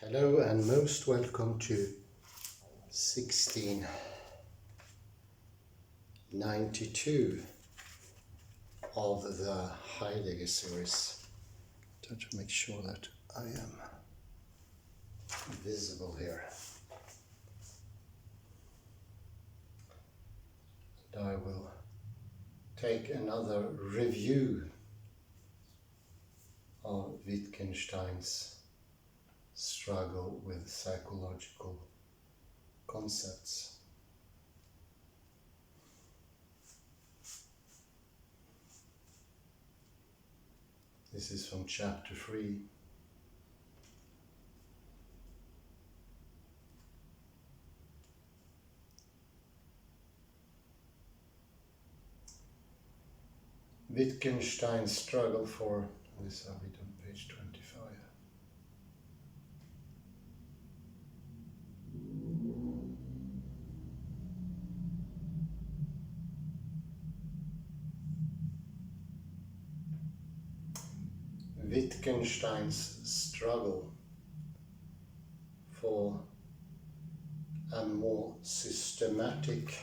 Hello and most welcome to 1692 of the Heidegger series. Try to make sure that I am visible here. And I will take another review of Wittgenstein's struggle with psychological concepts. This is from chapter 3. Wittgenstein's struggle for, this I'll read on page 25. Wittgenstein's struggle for a more systematic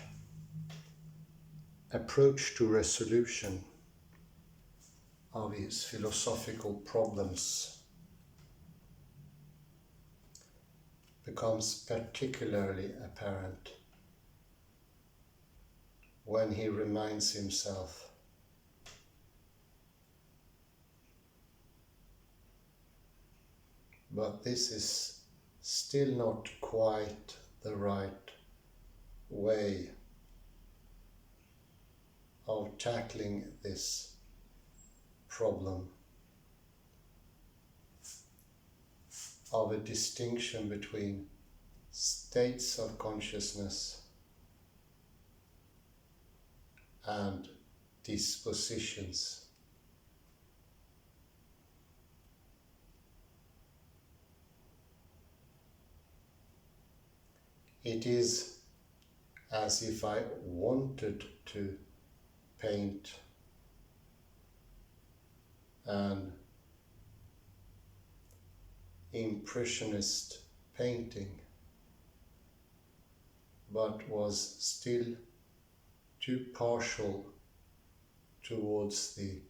approach to resolution of his philosophical problems becomes particularly apparent when he reminds himself but this is still not quite the right way of tackling this problem of a distinction between states of consciousness and dispositions. It is as if I wanted to paint an impressionist painting, but was still too partial towards the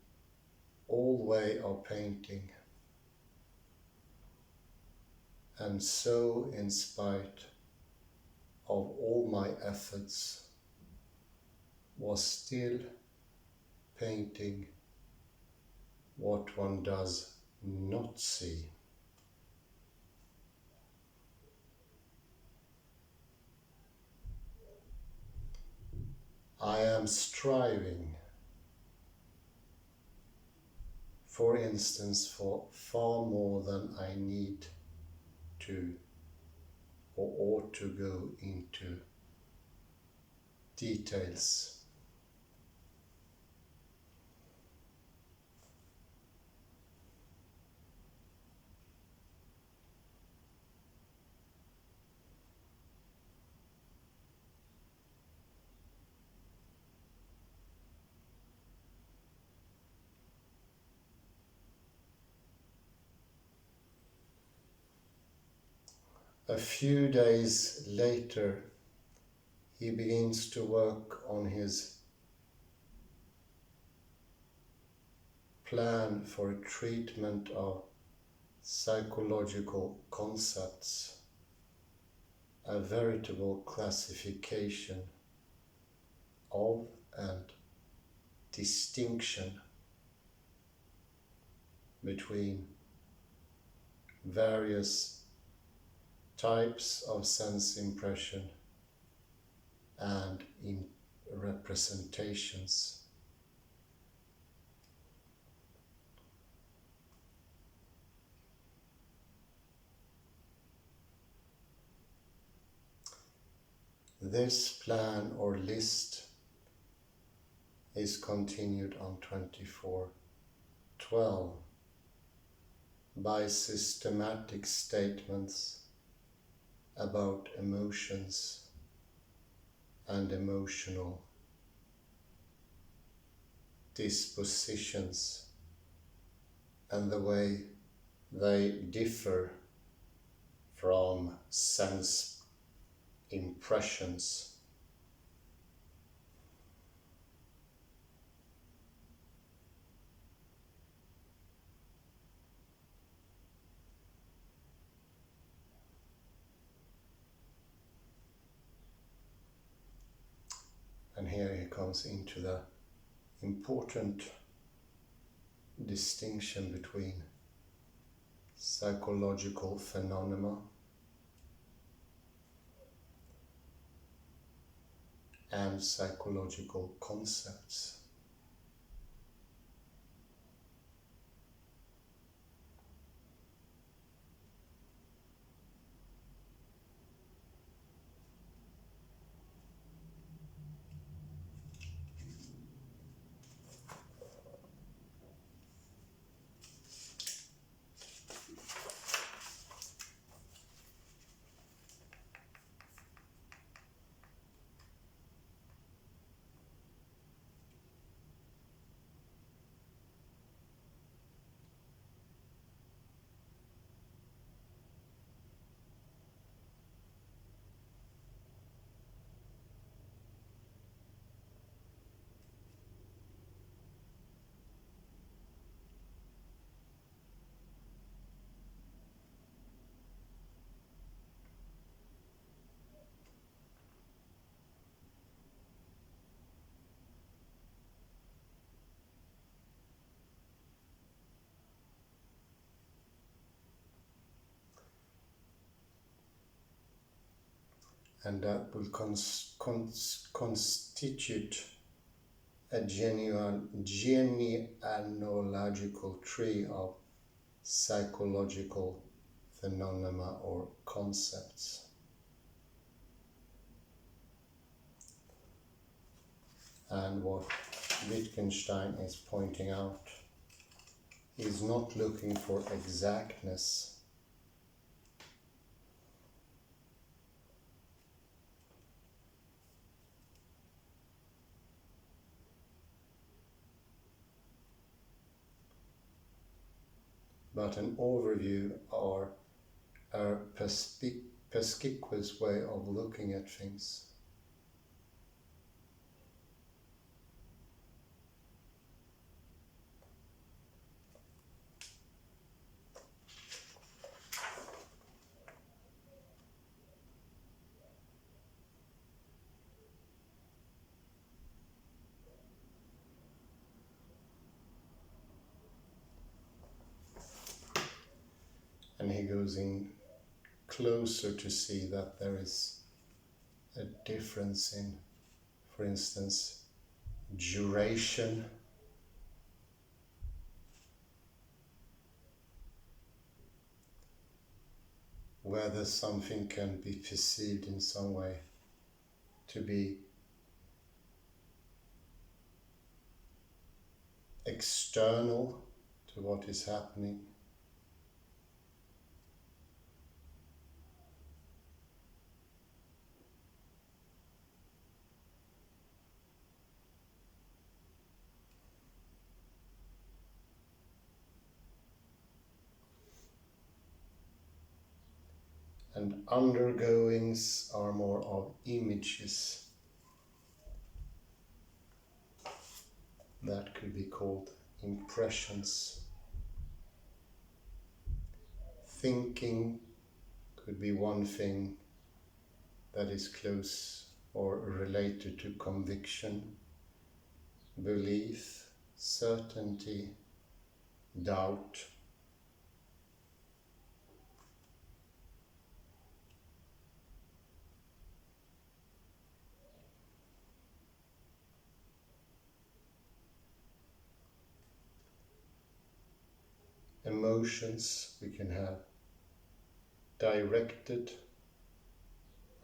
old way of painting, and so in spite of all my efforts was still painting what one does not see. I am striving, for instance, for far more than I need to or ought to go into details. A few days later, he begins to work on his plan for a treatment of psychological concepts, a veritable classification of and distinction between various types of sense impression and in representations. This plan or list is continued on 24:12 by systematic statements about emotions and emotional dispositions and the way they differ from sense impressions. And here he comes into the important distinction between psychological phenomena and psychological concepts. And that will constitute a genealogical tree of psychological phenomena or concepts. And what Wittgenstein is pointing out is not looking for exactness, but an overview or a perspicuous way of looking at things. And he goes in closer to see that there is a difference in, for instance, duration, whether something can be perceived in some way to be external to what is happening, and undergoings are more of images. That could be called impressions. Thinking could be one thing that is close or related to conviction, belief, certainty, doubt. Emotions we can have directed,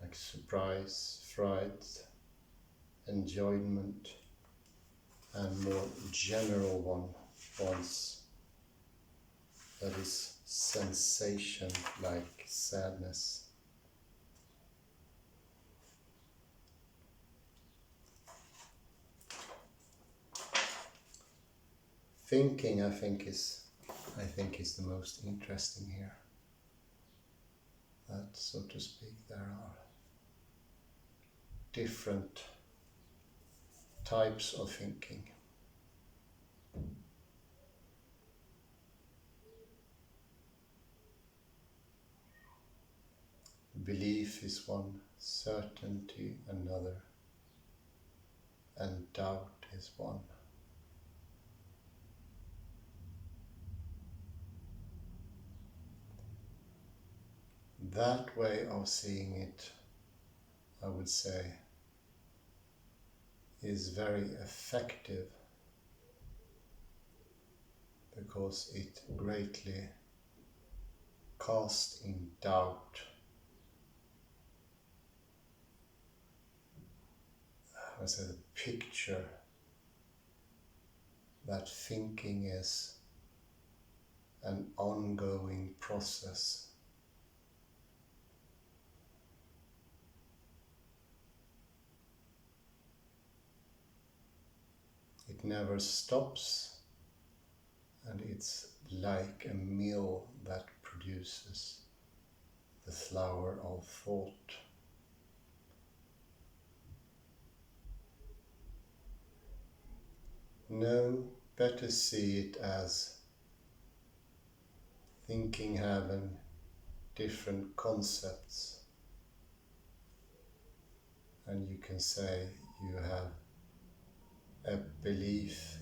like surprise, fright, enjoyment, and more general ones, that is sensation, like sadness. Thinking, I think is the most interesting here. that, so to speak, there are different types of thinking. Belief is one, certainty another, and doubt is one. That way of seeing it, I would say, is very effective because it greatly casts in doubt, I say, the picture that thinking is an ongoing process. It never stops, and it's like a mill that produces the flower of thought. No, better see it as thinking having different concepts, and you can say you have a belief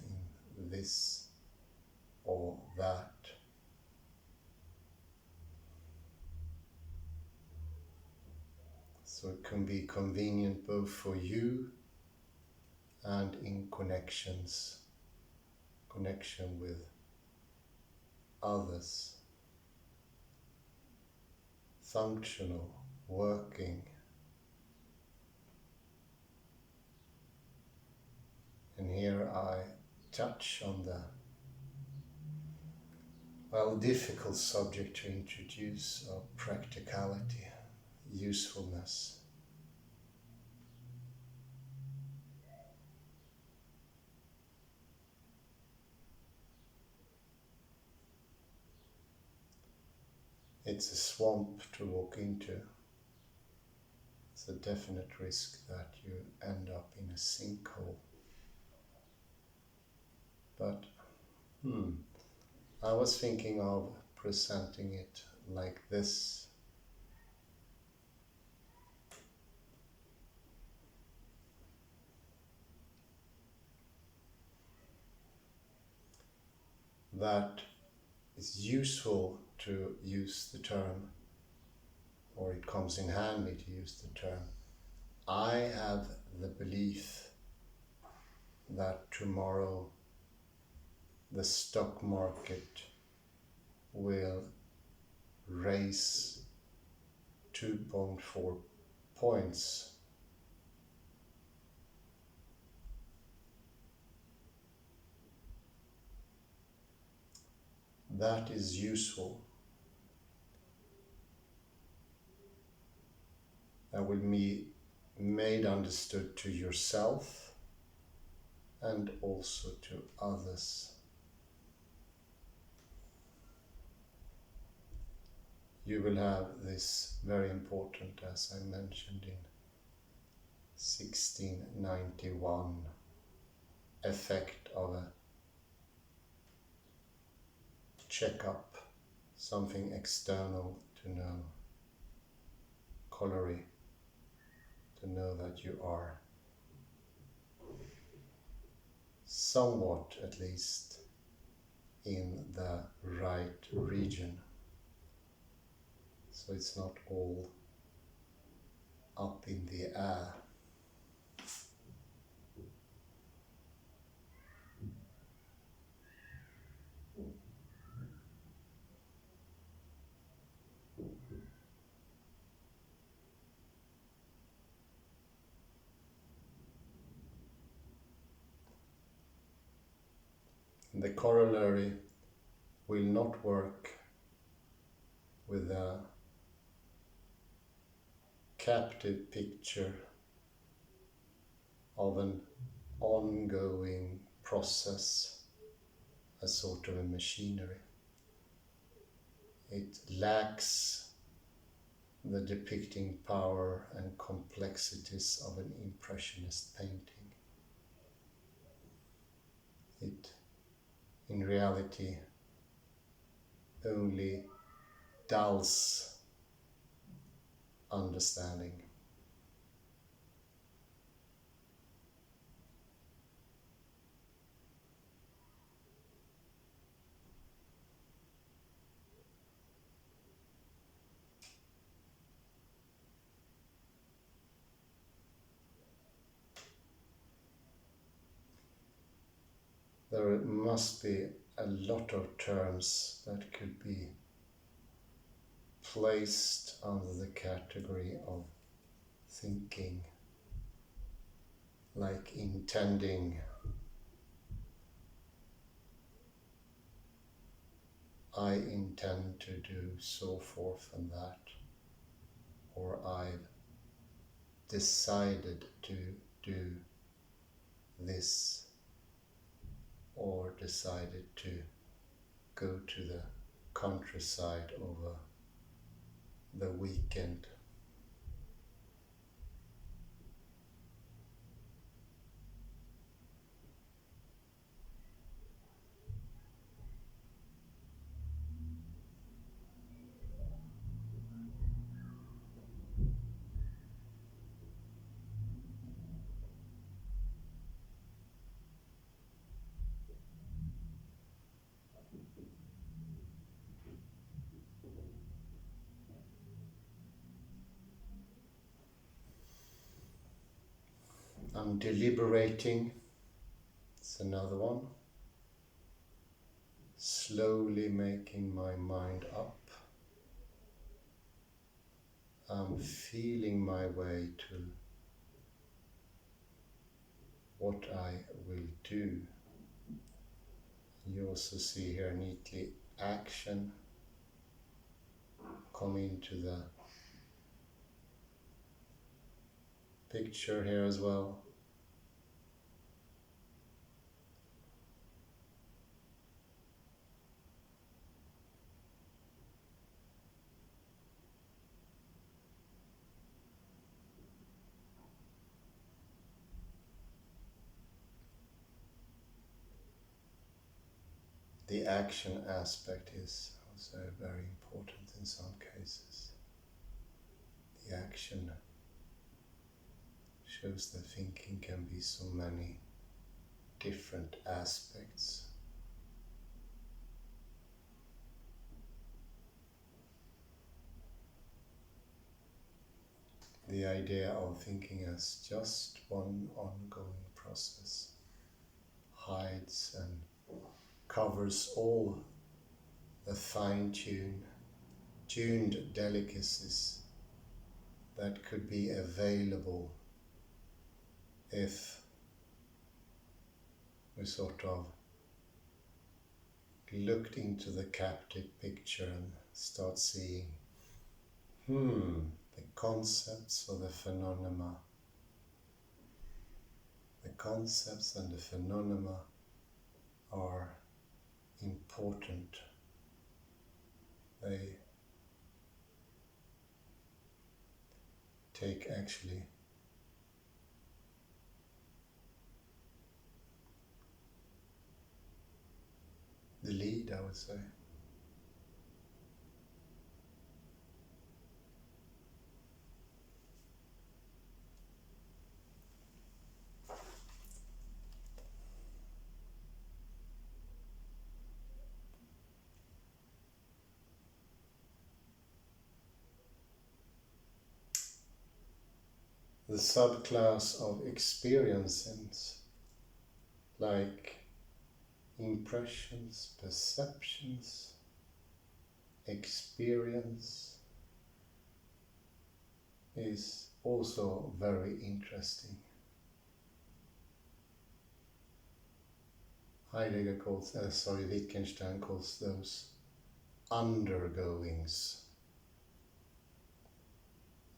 in this or that. So it can be convenient both for you and in connection with others. Functional, working. And here I touch on the difficult subject to introduce of practicality, usefulness. It's a swamp to walk into. It's a definite risk that you end up in a sinkhole. But I was thinking of presenting it like this. That it's useful to use the term, or it comes in handy to use the term, I have the belief that tomorrow the stock market will raise 2.4 points. That is useful. That will be made understood to yourself and also to others. You will have this very important, as I mentioned in 1691, effect of a checkup, something external to know, colliery, to know that you are somewhat, at least, in the right region. So it's not all up in the air. The corollary will not work with a captive picture of an ongoing process, a sort of a machinery. It lacks the depicting power and complexities of an impressionist painting. It, in reality, only dulls understanding. There must be a lot of terms that could be placed under the category of thinking, like intending, I intend to do so forth and that, or I've decided to do this, or decided to go to the countryside over the weekend. I'm deliberating, it's another one. Slowly making my mind up. I'm feeling my way to what I will do. You also see here neatly action come into the picture here as well. The action aspect is also very important in some cases. The action shows that thinking can be so many different aspects. The idea of thinking as just one ongoing process hides and covers all the fine-tuned delicacies that could be available if we sort of looked into the captive picture and start seeing the concepts or the phenomena. The concepts and the phenomena are important. They take actually the lead, I would say. The subclass of experiences, like impressions, perceptions, experience, is also very interesting. Wittgenstein calls those undergoings,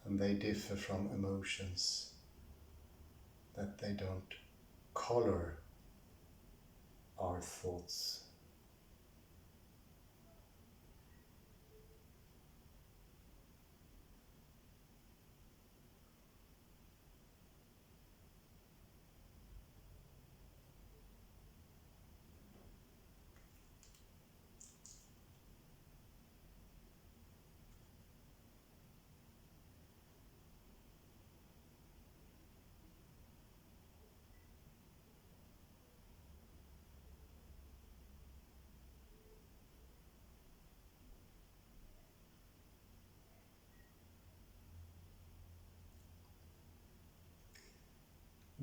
and they differ from emotions, that they don't color our thoughts.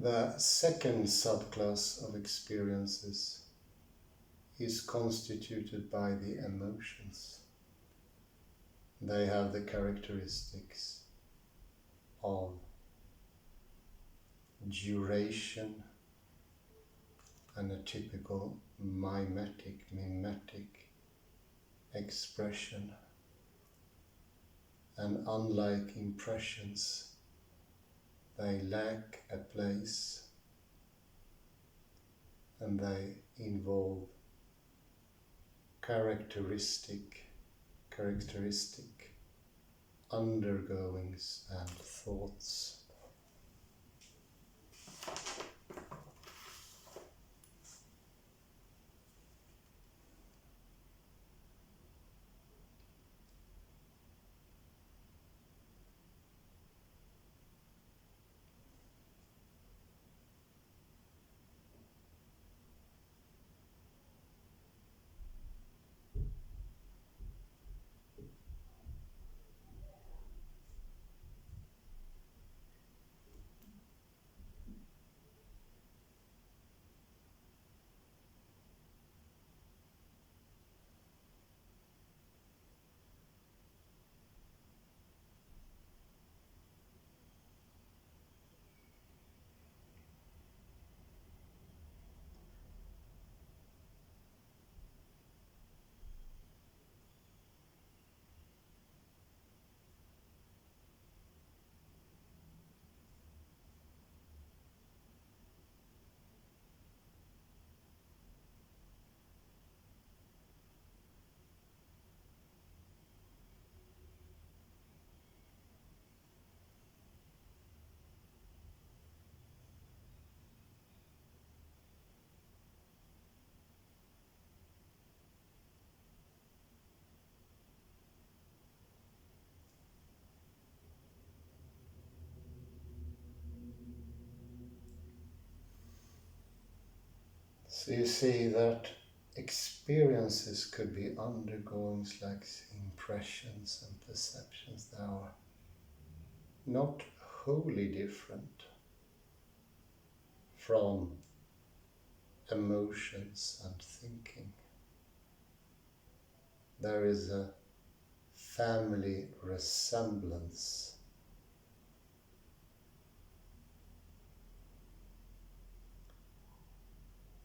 The second subclass of experiences is constituted by the emotions. They have the characteristics of duration and a typical mimetic expression. And unlike impressions, they lack a place and they involve characteristic undergoings and thoughts. So you see that experiences could be undergoings like impressions and perceptions. They are not wholly different from emotions and thinking. There is a family resemblance.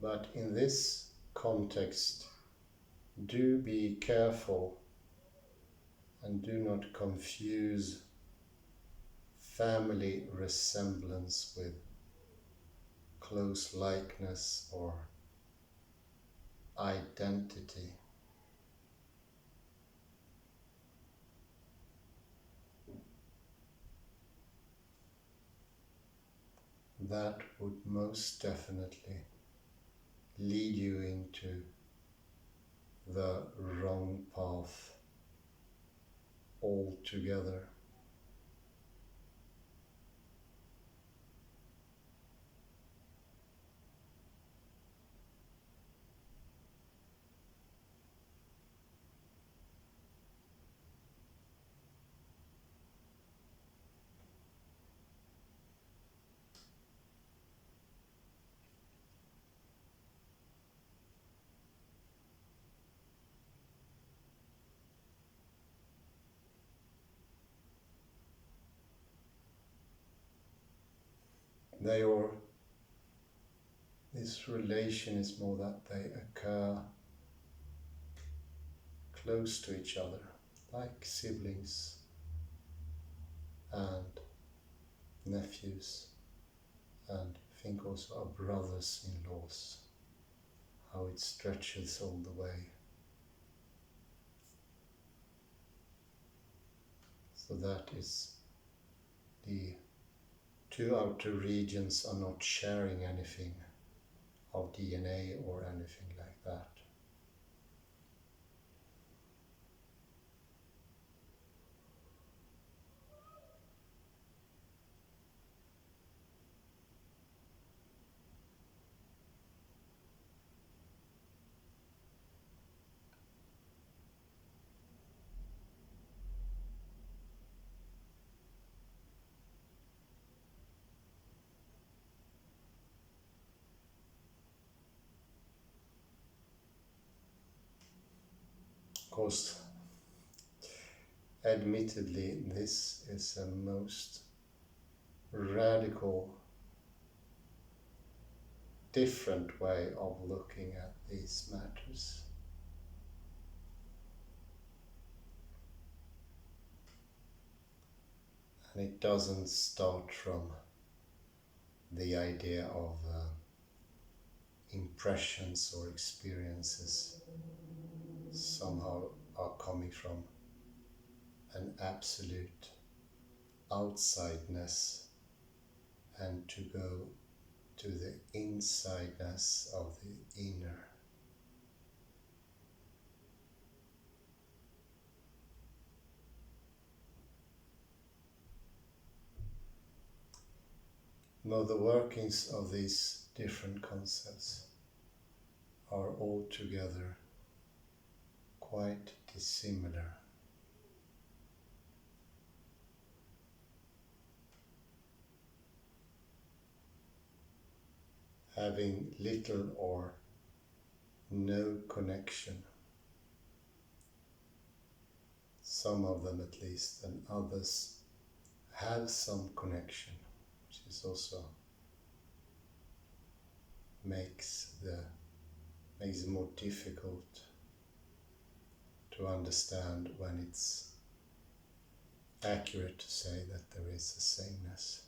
But in this context, do be careful and do not confuse family resemblance with close likeness or identity. That would most definitely lead you into the wrong path altogether. This relation is more that they occur close to each other, like siblings and nephews, and think also of brothers-in-laws, how it stretches all the way. So that is the two outer regions are not sharing anything of DNA or anything like that. course, admittedly, this is a most radical, different way of looking at these matters. And it doesn't start from the idea of impressions or experiences somehow are coming from an absolute outsideness and to go to the insideness of the inner. Now the workings of these different concepts are altogether quite dissimilar. Having little or no connection, some of them at least, and others have some connection, which is also makes it more difficult to understand when it's accurate to say that there is a sameness.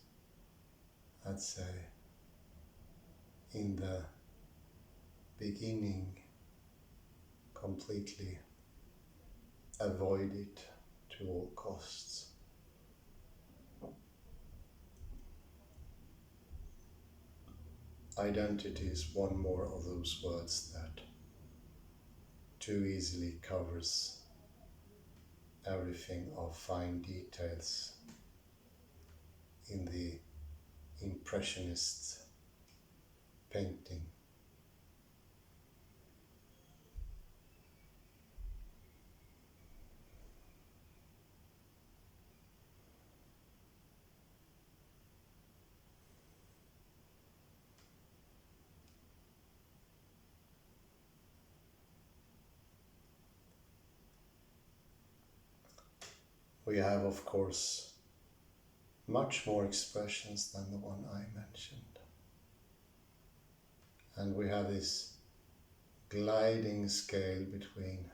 I'd say in the beginning completely avoid it to all costs. Identity is one more of those words that too easily covers everything of fine details in the Impressionist painting. We have, of course, much more expressions than the one I mentioned. And we have this gliding scale between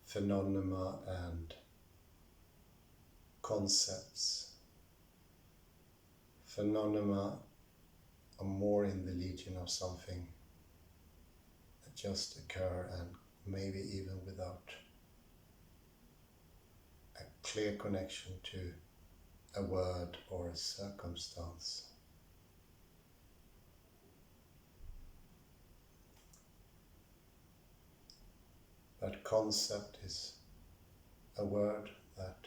phenomena and concepts. Phenomena are more in the legion of something that just occur and maybe even without a clear connection to a word or a circumstance. But concept is a word that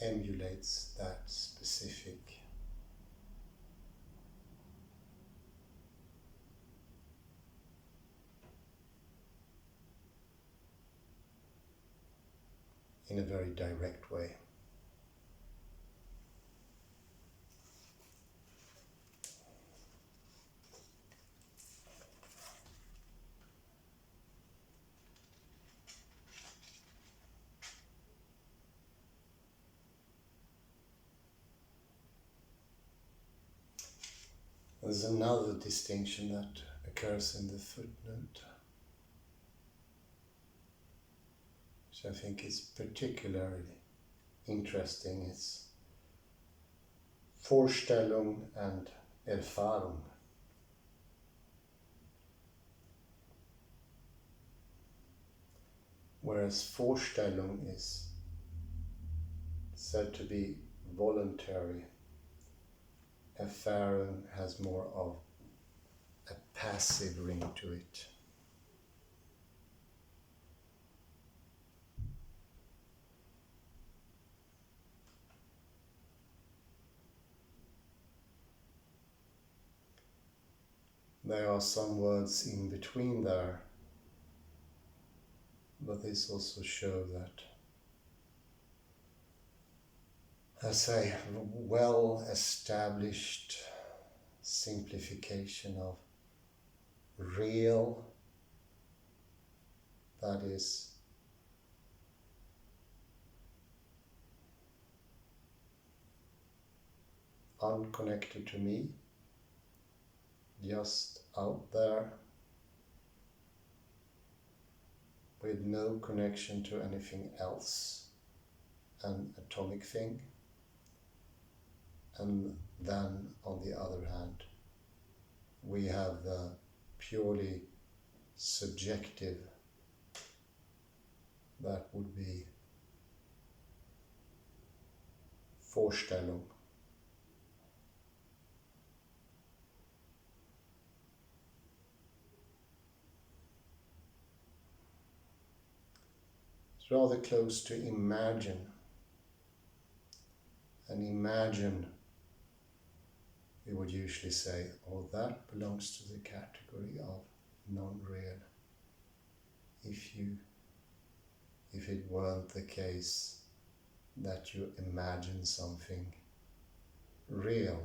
emulates that specific in a very direct way. There's another distinction that occurs in the footnote, which I think is particularly interesting. It's Vorstellung and Erfahrung. Whereas Vorstellung is said to be voluntary, Erfahrung has more of a passive ring to it. There are some words in between there, but this also shows that as a well-established simplification of real that is unconnected to me, just out there, with no connection to anything else, an atomic thing. And then, on the other hand, we have the purely subjective, that would be Vorstellung. It's rather close to imagine. And imagine, we would usually say, oh, that belongs to the category of non-real. If it weren't the case that you imagine something real.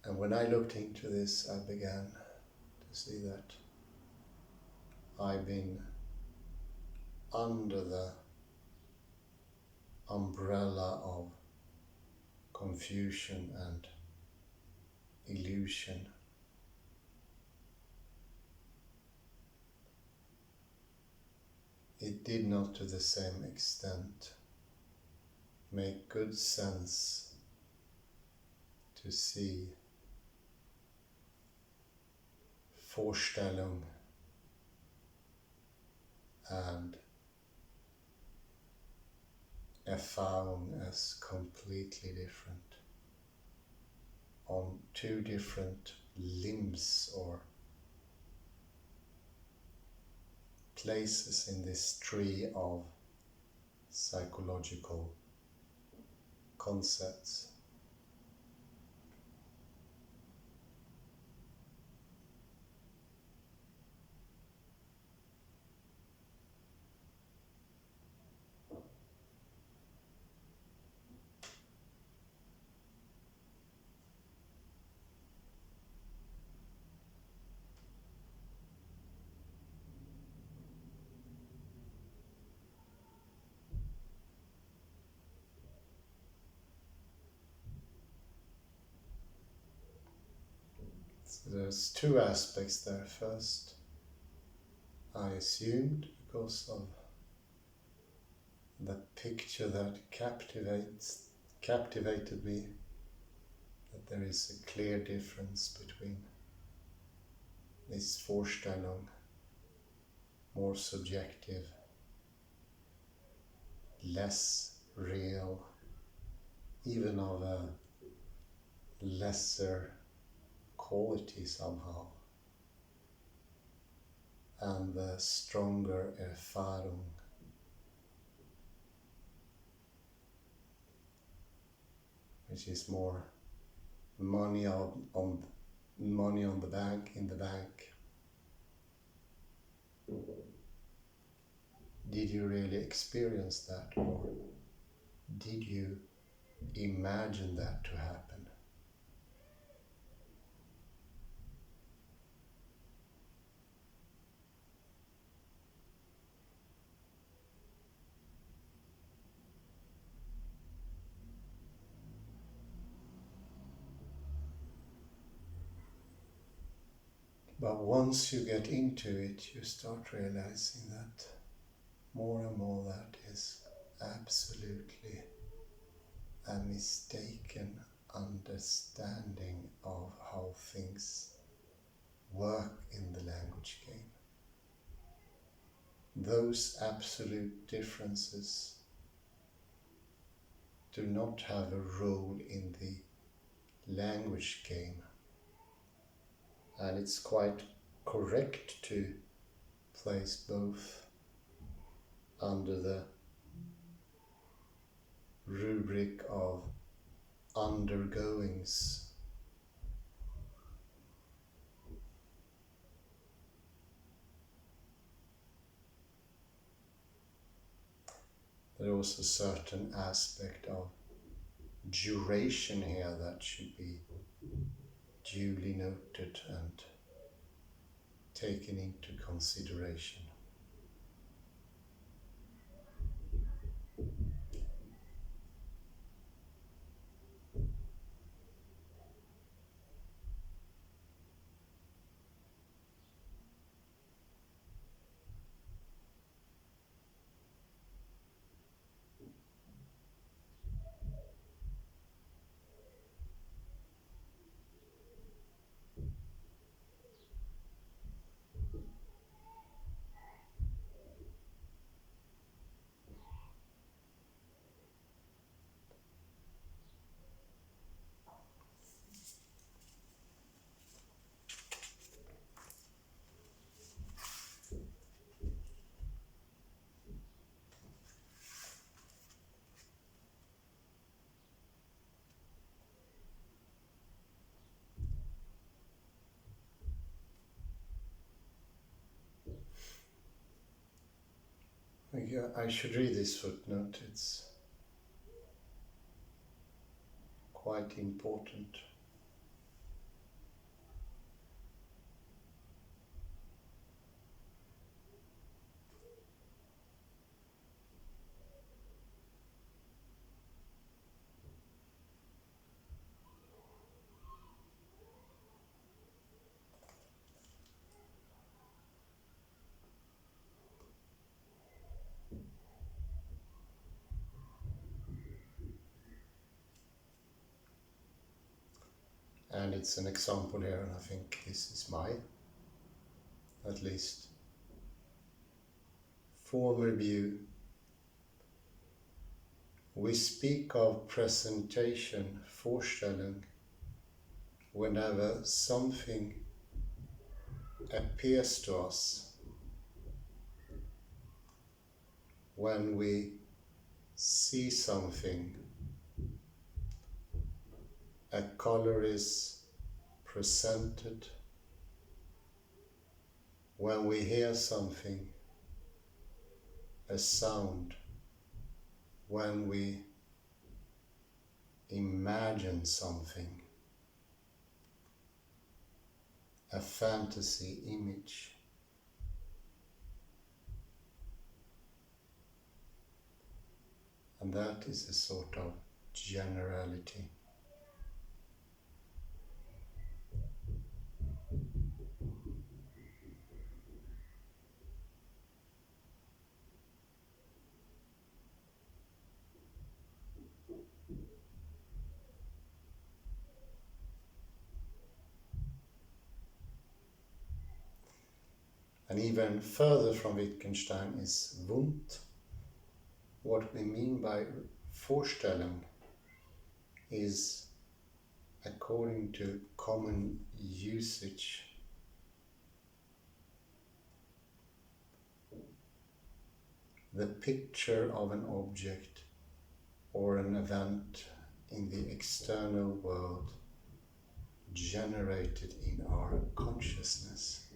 And when I looked into this, I began to see that I've been under the umbrella of confusion and illusion. It did not to the same extent make good sense to see Vorstellung and Erfahrung as completely different, on two different limbs or places in this tree of psychological concepts. So there's two aspects there. First, I assumed, because of the picture that captivated me, that there is a clear difference between this Vorstellung, more subjective, less real, even of a lesser quality somehow, and the stronger Erfahrung, which is more money on the bank, in the bank. Did you really experience that, or did you imagine that to happen? But once you get into it, you start realizing that more and more that is absolutely a mistaken understanding of how things work in the language game. Those absolute differences do not have a role in the language game. And it's quite correct to place both under the rubric of undergoings. There's also a certain aspect of duration here that should be duly noted and taken into consideration. I should read this footnote, it's quite important. And it's an example here, and I think this is my, at least, former view. We speak of presentation, Vorstellung, whenever something appears to us, when we see something, a color is presented, when we hear something, a sound, when we imagine something, a fantasy image. And that is a sort of generality. And even further from Wittgenstein is Wundt. What we mean by Vorstellung is, according to common usage, the picture of an object or an event in the external world generated in our consciousness.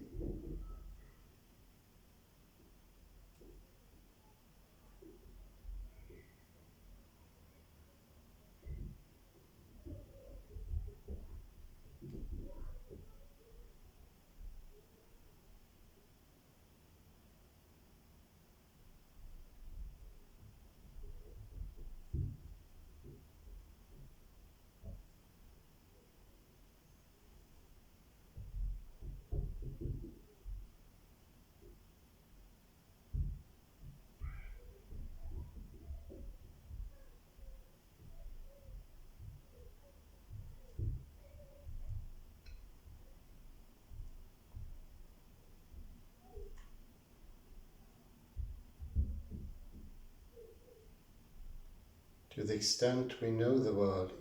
To the extent we know the world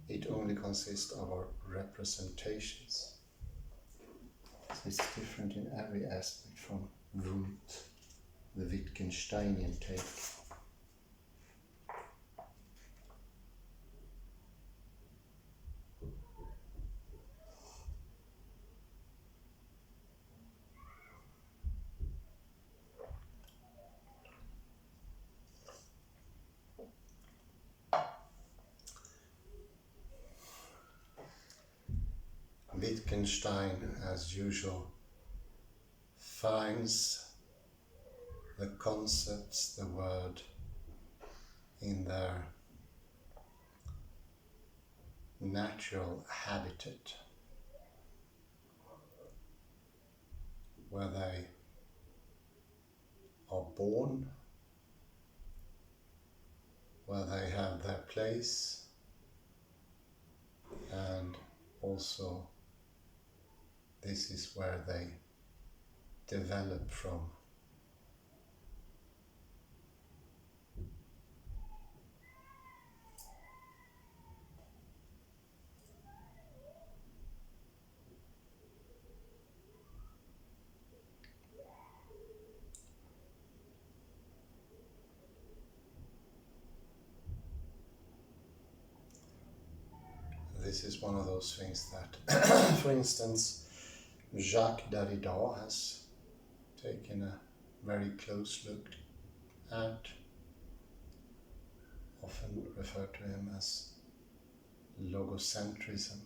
it it only consists of our representations. So it's different in every aspect from Wundt, the Wittgensteinian take. Wittgenstein, as usual, finds the concepts, the word, in their natural habitat, where they are born, where they have their place, and also this is where they develop from. This is one of those things that, for instance, Jacques Derrida has taken a very close look at, often referred to him as logocentrism,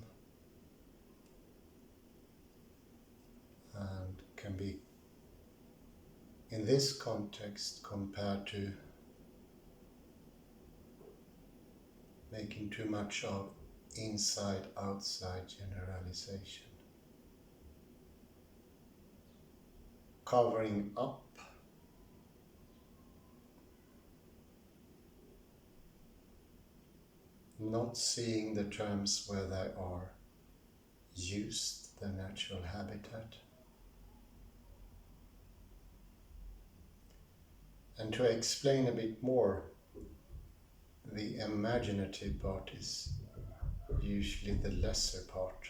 and can be, in this context, compared to making too much of inside-outside generalization, covering up not seeing the terms where they are used, the natural habitat, and to explain a bit more, the imaginative part is usually the lesser part.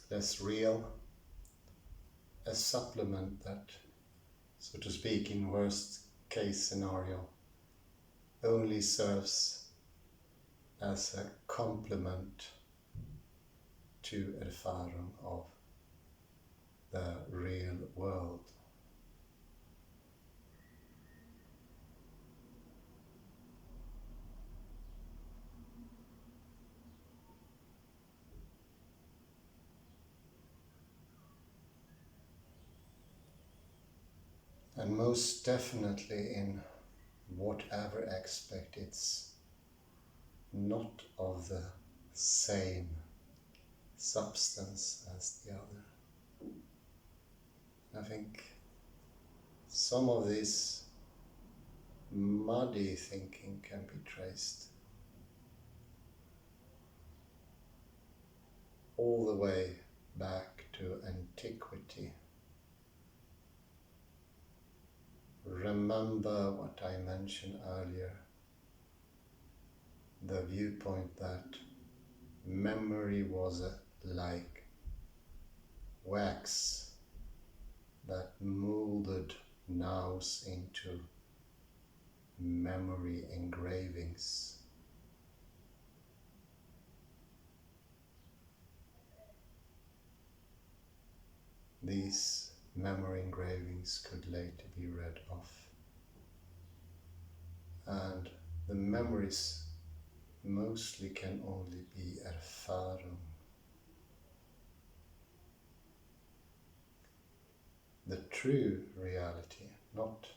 Less real, a supplement that, so to speak, in worst case scenario, only serves as a complement to erfahrung of the real world. And most definitely in whatever aspect it's not of the same substance as the other. I think some of this muddy thinking can be traced all the way back to antiquity. Remember what I mentioned earlier, the viewpoint that memory was like wax that molded nows into memory engravings. These memory engravings could later be read off, and the memories mostly can only be erfahrung. The true reality, not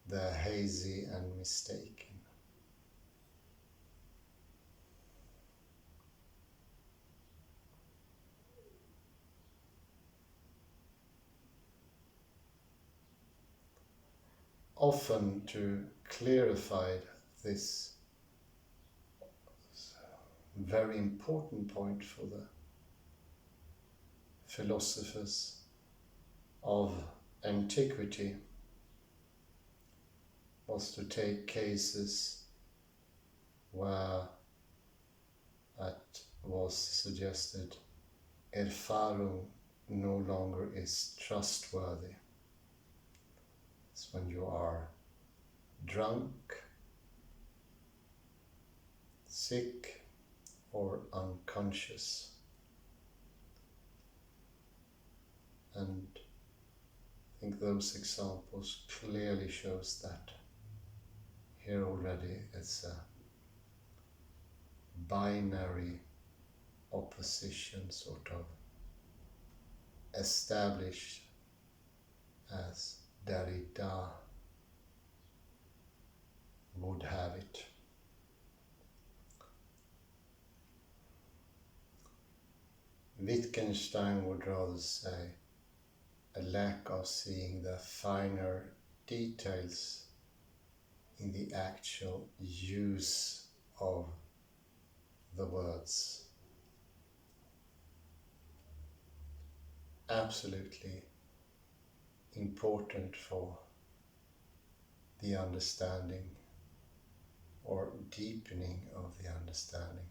the hazy and mistaken. Often to clarify this very important point for the philosophers of antiquity was to take cases where it was suggested Erfahrung no longer is trustworthy. It's when you are drunk, sick, or unconscious. And I think those examples clearly shows that here already it's a binary opposition sort of established as Derrida would have it. Wittgenstein would rather say a lack of seeing the finer details in the actual use of the words. Absolutely important for the understanding or deepening of the understanding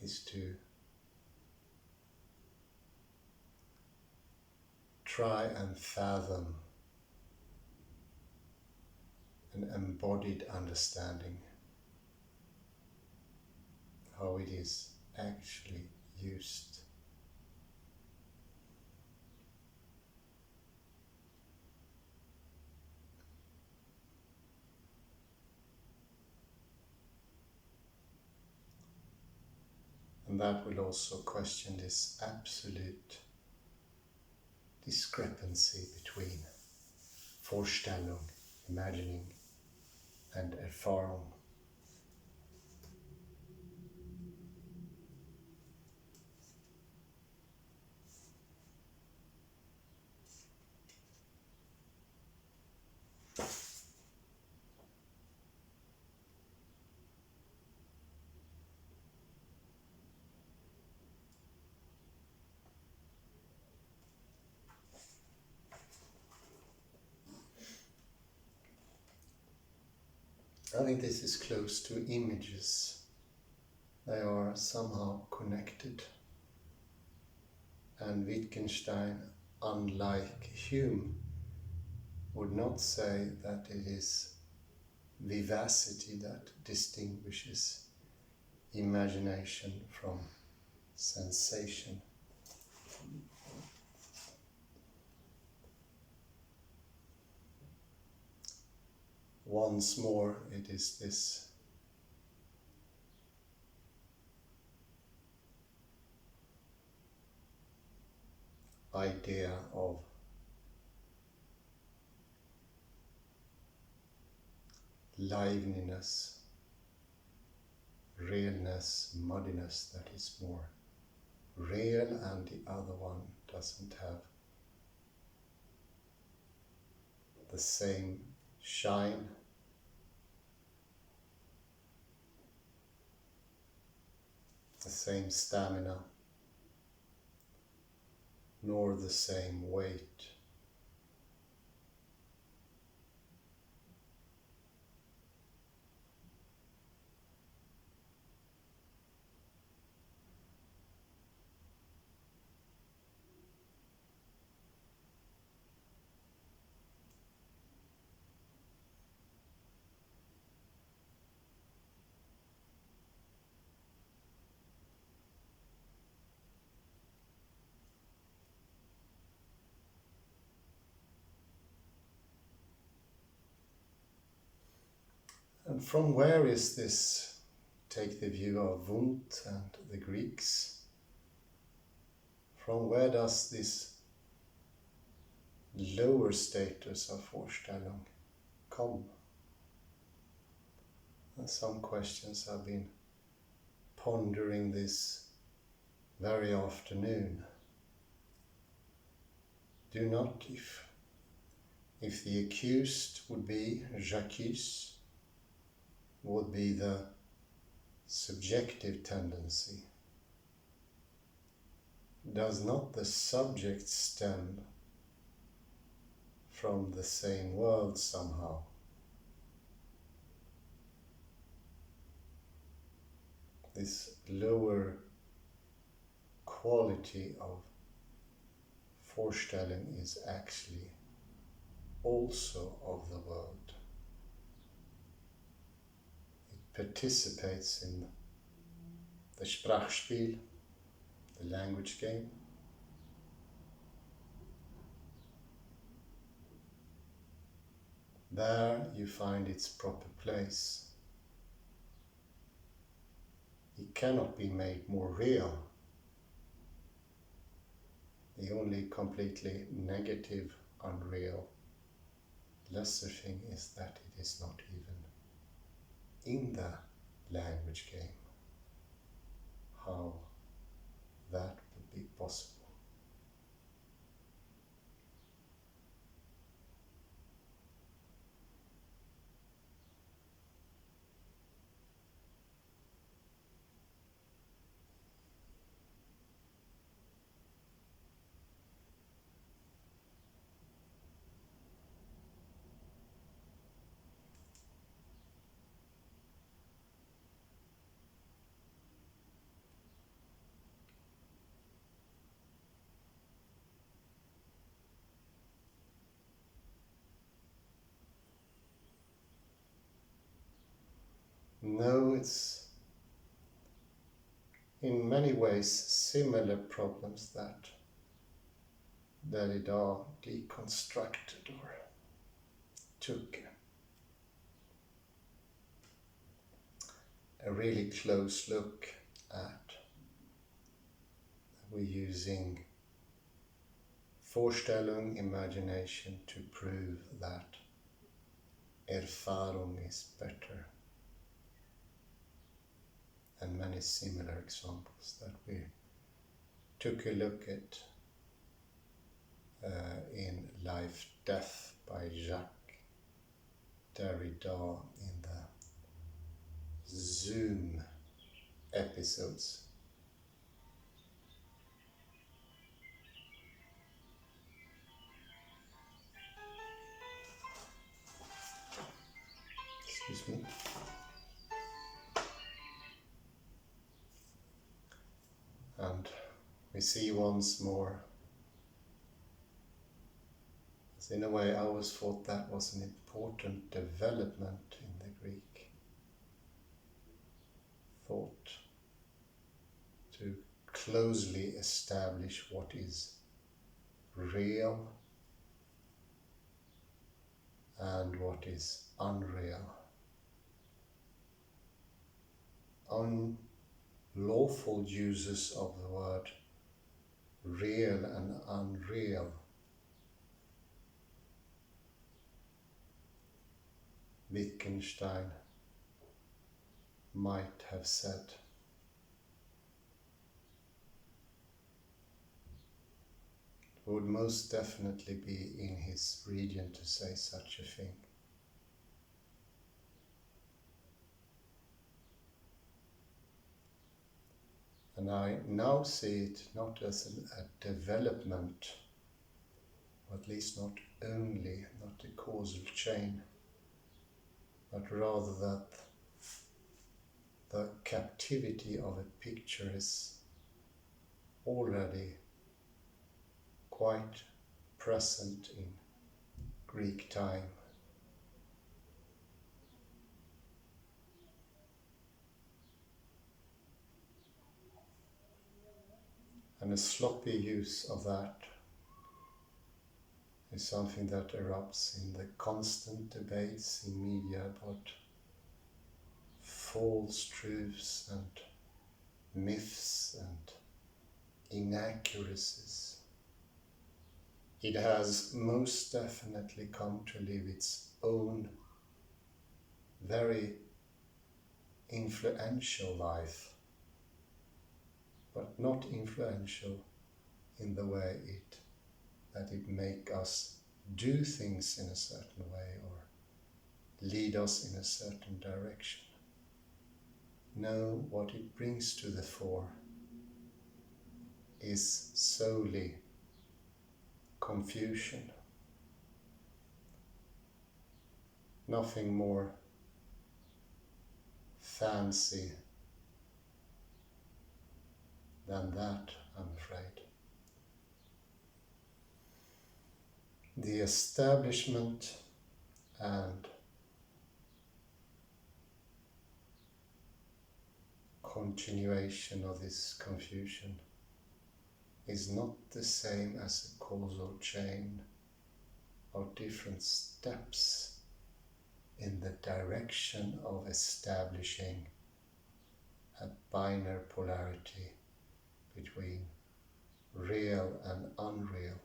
is to try and fathom an embodied understanding, how it is actually used. And that will also question this absolute discrepancy between Vorstellung, imagining, and Erfahrung. I think this is close to images. They are somehow connected. And Wittgenstein, unlike Hume, would not say that it is vivacity that distinguishes imagination from sensation. Once more, it is this idea of liveliness, realness, muddiness that is more real, and the other one doesn't have the same shine. The same stamina, nor the same weight. And from where is this? Take the view of Wundt and the Greeks. From where does this lower status of Vorstellung come? And some questions I've been pondering this very afternoon. Do not, if the accused would be j'accuse, would be the subjective tendency, does not the subject stem from the same world somehow? This lower quality of Vorstellung is actually also of the world. It participates in the Sprachspiel, the language game. There you find its proper place. It cannot be made more real. The only completely negative, unreal, lesser thing is that it is not even in the language game. How that would be possible. No, it's in many ways similar problems that Derrida deconstructed or took a really close look at. We're using Vorstellung, imagination, to prove that Erfahrung is better. And many similar examples that we took a look at in Life, Death by Jacques Derrida in the Zoom episodes. Excuse me. And we see once more, as in a way I always thought that was an important development in the Greek thought, to closely establish what is real and what is unreal. Unlawful uses of the word real and unreal Wittgenstein might have said. It would most definitely be in his region to say such a thing. And I now see it not as a development, or at least not only, not a causal chain, but rather that the captivity of a picture is already quite present in Greek time. And a sloppy use of that is something that erupts in the constant debates in media about false truths and myths and inaccuracies. It has most definitely come to live its own very influential life, but not influential in the way that it make us do things in a certain way or lead us in a certain direction. No, what it brings to the fore is solely confusion. Nothing more fancy than that, I'm afraid. The establishment and continuation of this confusion is not the same as a causal chain of different steps in the direction of establishing a binary polarity between real and unreal.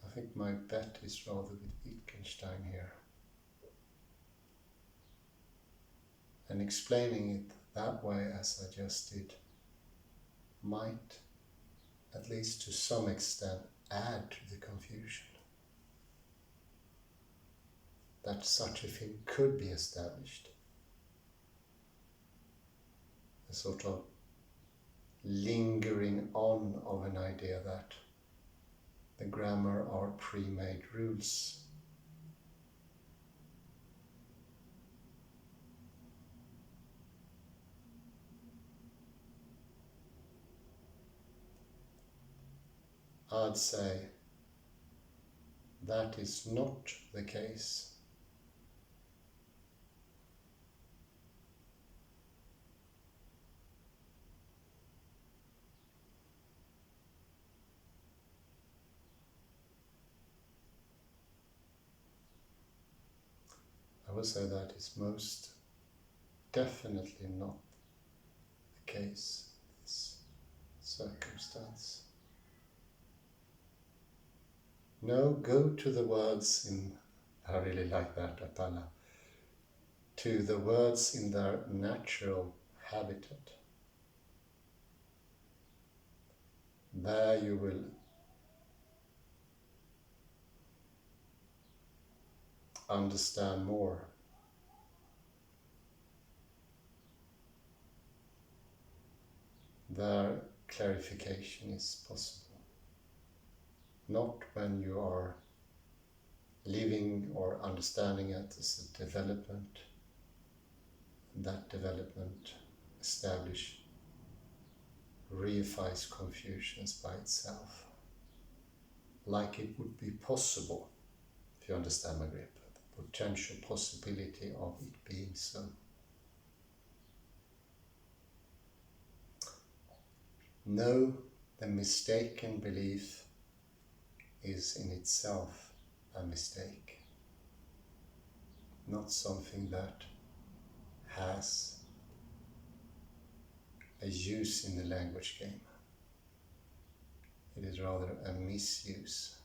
I think my bet is rather with Wittgenstein here. And explaining it that way as I just did might, at least to some extent, add to the confusion. That such a thing could be established. A sort of lingering on of an idea that the grammar are pre-made rules. I'd say that is not the case. I would say that is most definitely not the case in this circumstance. No, go to the words in, I really like that, Atala, to the words in their natural habitat. There you will understand more. There clarification is possible. Not when you are living or understanding it as a development. That development reifies confusions by itself. Like it would be possible, if you understand my grip, the potential possibility of it being so. No, the mistaken belief is in itself a mistake, not something that has a use in the language game. It is rather a misuse.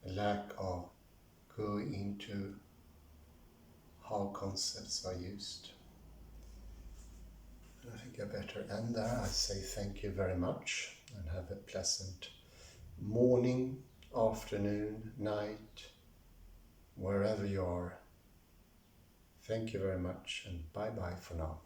A lack of going into how concepts are used. I think I better end there. I say thank you very much and have a pleasant morning, afternoon, night, wherever you are. Thank you very much and bye-bye for now.